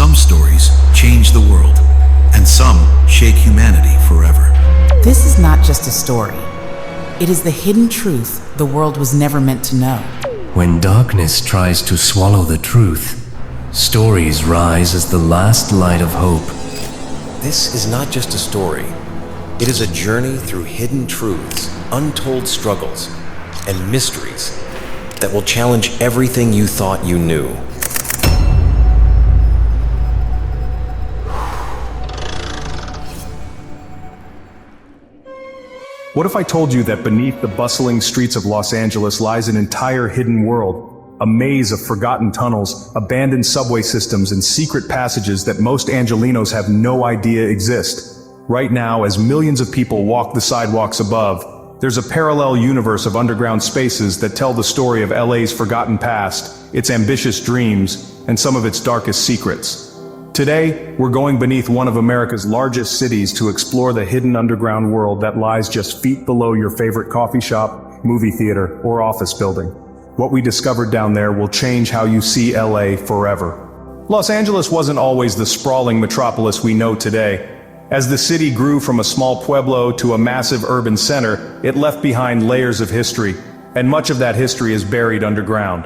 Some stories change the world, and some shake humanity forever. This is not just a story. It is the hidden truth the world was never meant to know. When darkness tries to swallow the truth, stories rise as the last light of hope. This is not just a story. It is a journey through hidden truths, untold struggles, and mysteries that will challenge everything you thought you knew. What if I told you that beneath the bustling streets of Los Angeles lies an entire hidden world, a maze of forgotten tunnels, abandoned subway systems, and secret passages that most Angelenos have no idea exist? Right now, as millions of people walk the sidewalks above, there's a parallel universe of underground spaces that tell the story of LA's forgotten past, its ambitious dreams, and some of its darkest secrets. Today, we're going beneath one of America's largest cities to explore the hidden underground world that lies just feet below your favorite coffee shop, movie theater, or office building. What we discovered down there will change how you see LA forever. Los Angeles wasn't always the sprawling metropolis we know today. As the city grew from a small pueblo to a massive urban center, it left behind layers of history, and much of that history is buried underground.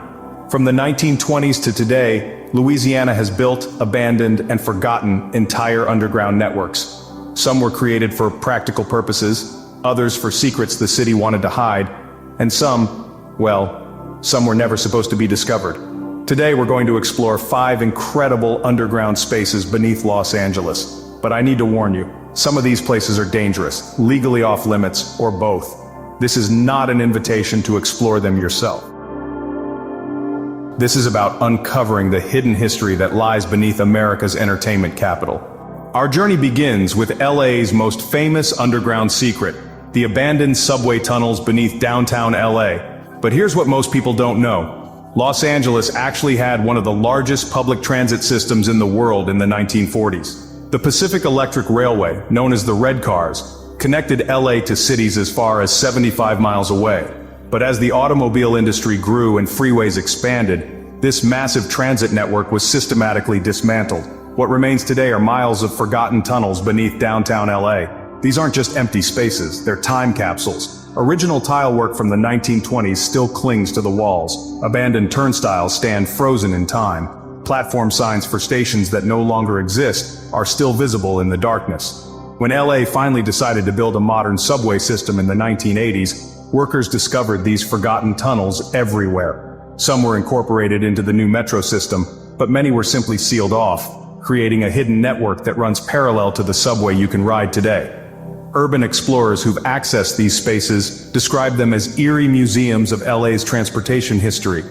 From the 1920s to today, Louisiana has built, abandoned, and forgotten entire underground networks. Some were created for practical purposes, others for secrets the city wanted to hide, and some were never supposed to be discovered. Today we're going to explore 5 incredible underground spaces beneath Los Angeles. But I need to warn you, some of these places are dangerous, legally off limits, or both. This is not an invitation to explore them yourself. This is about uncovering the hidden history that lies beneath America's entertainment capital. Our journey begins with LA's most famous underground secret, the abandoned subway tunnels beneath downtown LA. But here's what most people don't know. Los Angeles actually had one of the largest public transit systems in the world in the 1940s. The Pacific Electric Railway, known as the Red Cars, connected LA to cities as far as 75 miles away. But as the automobile industry grew and freeways expanded, this massive transit network was systematically dismantled. What remains today are miles of forgotten tunnels beneath downtown LA. These aren't just empty spaces, they're time capsules. Original tile work from the 1920s still clings to the walls. Abandoned turnstiles stand frozen in time. Platform signs for stations that no longer exist are still visible in the darkness. When LA finally decided to build a modern subway system in the 1980s, workers discovered these forgotten tunnels everywhere. Some were incorporated into the new metro system, but many were simply sealed off, creating a hidden network that runs parallel to the subway you can ride today. Urban explorers who've accessed these spaces describe them as eerie museums of LA's transportation history.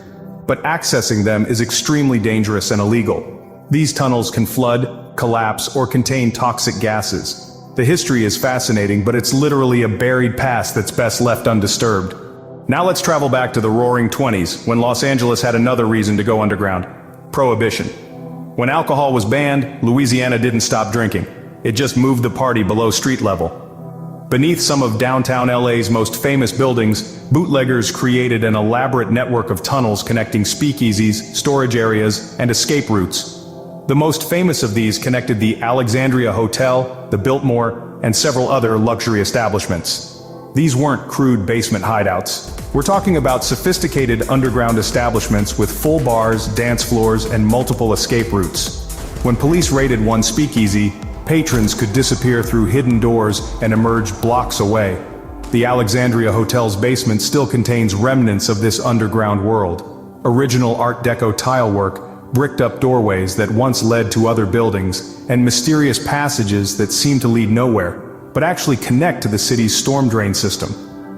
But accessing them is extremely dangerous and illegal. These tunnels can flood, collapse, or contain toxic gases. The history is fascinating, but it's literally a buried past that's best left undisturbed. Now let's travel back to the Roaring '20s, when Los Angeles had another reason to go underground: Prohibition. When alcohol was banned, Louisiana didn't stop drinking. It just moved the party below street level. Beneath some of downtown LA's most famous buildings, bootleggers created an elaborate network of tunnels connecting speakeasies, storage areas, and escape routes. The most famous of these connected the Alexandria Hotel, the Biltmore, and several other luxury establishments. These weren't crude basement hideouts. We're talking about sophisticated underground establishments with full bars, dance floors, and multiple escape routes. When police raided one speakeasy, patrons could disappear through hidden doors and emerge blocks away. The Alexandria Hotel's basement still contains remnants of this underground world. Original Art Deco tile work, bricked up doorways that once led to other buildings, and mysterious passages that seem to lead nowhere, but actually connect to the city's storm drain system.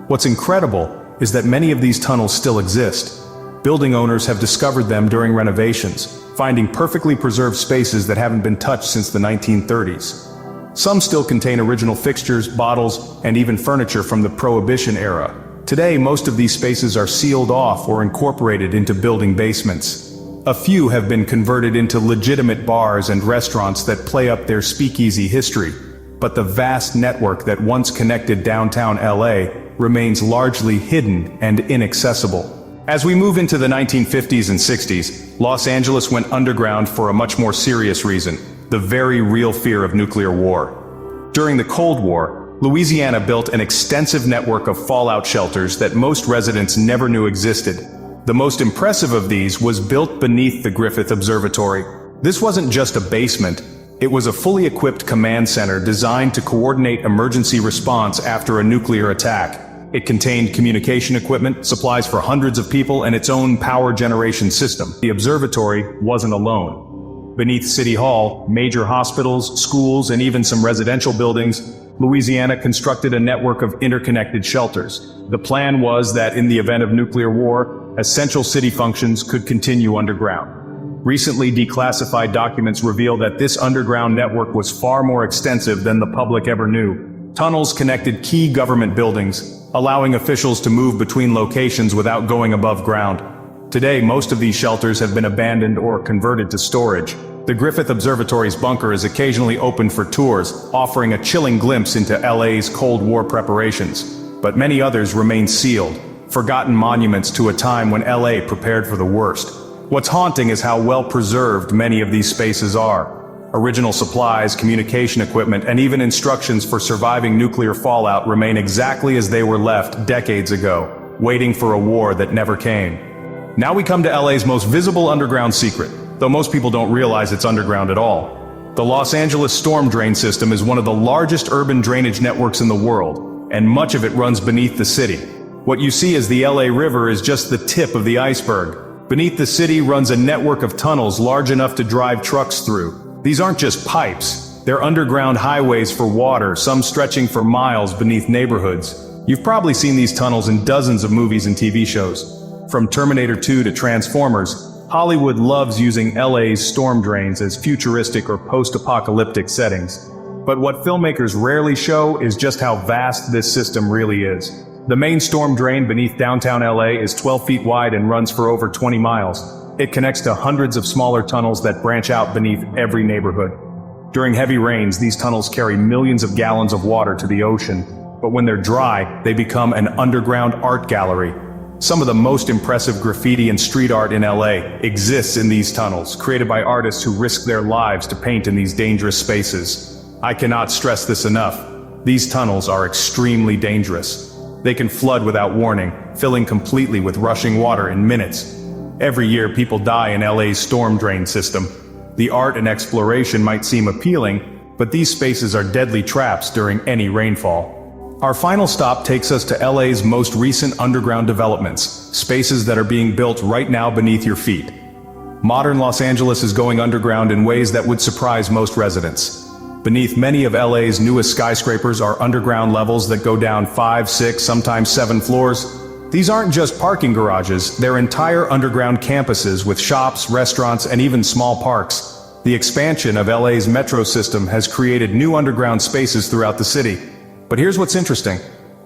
What's incredible is that many of these tunnels still exist. Building owners have discovered them during renovations, finding perfectly preserved spaces that haven't been touched since the 1930s. Some still contain original fixtures, bottles, and even furniture from the Prohibition era. Today, most of these spaces are sealed off or incorporated into building basements. A few have been converted into legitimate bars and restaurants that play up their speakeasy history, but the vast network that once connected downtown LA remains largely hidden and inaccessible. As we move into the 1950s and 60s, Los Angeles went underground for a much more serious reason: the very real fear of nuclear war. During the Cold War, Louisiana built an extensive network of fallout shelters that most residents never knew existed. The most impressive of these was built beneath the Griffith Observatory. This wasn't just a basement, it was a fully equipped command center designed to coordinate emergency response after a nuclear attack. It contained communication equipment, supplies for hundreds of people, and its own power generation system. The observatory wasn't alone. Beneath City Hall, major hospitals, schools, and even some residential buildings, Louisiana constructed a network of interconnected shelters. The plan was that in the event of nuclear war, essential city functions could continue underground. Recently declassified documents reveal that this underground network was far more extensive than the public ever knew. Tunnels connected key government buildings, allowing officials to move between locations without going above ground. Today, most of these shelters have been abandoned or converted to storage. The Griffith Observatory's bunker is occasionally open for tours, offering a chilling glimpse into LA's Cold War preparations. But many others remain sealed, forgotten monuments to a time when LA prepared for the worst. What's haunting is how well preserved many of these spaces are. Original supplies, communication equipment, and even instructions for surviving nuclear fallout remain exactly as they were left decades ago, waiting for a war that never came. Now we come to LA's most visible underground secret, though most people don't realize it's underground at all. The Los Angeles storm drain system is one of the largest urban drainage networks in the world, and much of it runs beneath the city. What you see as the LA River is just the tip of the iceberg. Beneath the city runs a network of tunnels large enough to drive trucks through. These aren't just pipes, they're underground highways for water, some stretching for miles beneath neighborhoods. You've probably seen these tunnels in dozens of movies and TV shows. From Terminator 2 to Transformers, Hollywood loves using LA's storm drains as futuristic or post-apocalyptic settings. But what filmmakers rarely show is just how vast this system really is. The main storm drain beneath downtown LA is 12 feet wide and runs for over 20 miles. It connects to hundreds of smaller tunnels that branch out beneath every neighborhood. During heavy rains, these tunnels carry millions of gallons of water to the ocean, but when they're dry, they become an underground art gallery. Some of the most impressive graffiti and street art in LA exists in these tunnels, created by artists who risk their lives to paint in these dangerous spaces. I cannot stress this enough. These tunnels are extremely dangerous. They can flood without warning, filling completely with rushing water in minutes. Every year, people die in LA's storm drain system. The art and exploration might seem appealing, but these spaces are deadly traps during any rainfall. Our final stop takes us to LA's most recent underground developments, spaces that are being built right now beneath your feet. Modern Los Angeles is going underground in ways that would surprise most residents. Beneath many of LA's newest skyscrapers are underground levels that go down 5, 6, sometimes 7 floors. These aren't just parking garages, they're entire underground campuses with shops, restaurants, and even small parks. The expansion of LA's metro system has created new underground spaces throughout the city. But here's what's interesting.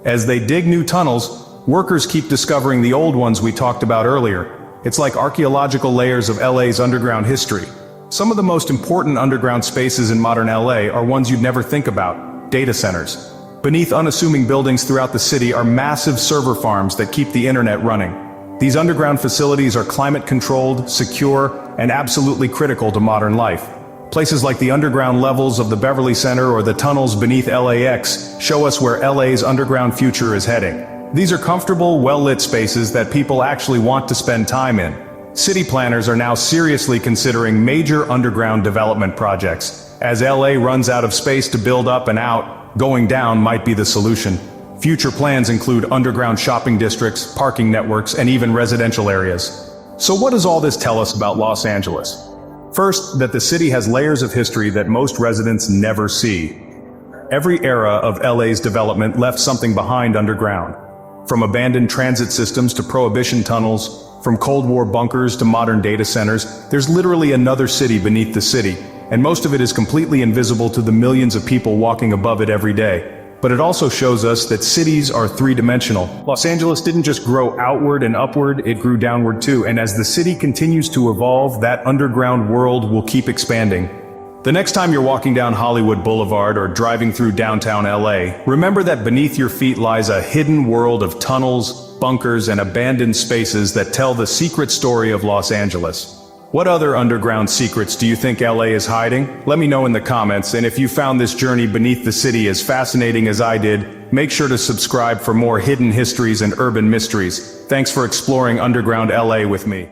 As they dig new tunnels, workers keep discovering the old ones we talked about earlier. It's like archaeological layers of LA's underground history. Some of the most important underground spaces in modern LA are ones you'd never think about: data centers. Beneath unassuming buildings throughout the city are massive server farms that keep the internet running. These underground facilities are climate-controlled, secure, and absolutely critical to modern life. Places like the underground levels of the Beverly Center or the tunnels beneath LAX show us where LA's underground future is heading. These are comfortable, well-lit spaces that people actually want to spend time in. City planners are now seriously considering major underground development projects. As LA runs out of space to build up and out, going down might be the solution. Future plans include underground shopping districts, parking networks, and even residential areas. So what does all this tell us about Los Angeles? First, that the city has layers of history that most residents never see. Every era of LA's development left something behind underground. From abandoned transit systems to prohibition tunnels, from Cold War bunkers to modern data centers, there's literally another city beneath the city, and most of it is completely invisible to the millions of people walking above it every day. But it also shows us that cities are three-dimensional. Los Angeles didn't just grow outward and upward, it grew downward too, and as the city continues to evolve, that underground world will keep expanding. The next time you're walking down Hollywood Boulevard or driving through downtown LA, remember that beneath your feet lies a hidden world of tunnels, bunkers, and abandoned spaces that tell the secret story of Los Angeles. What other underground secrets do you think LA is hiding? Let me know in the comments, and if you found this journey beneath the city as fascinating as I did, make sure to subscribe for more hidden histories and urban mysteries. Thanks for exploring underground LA with me.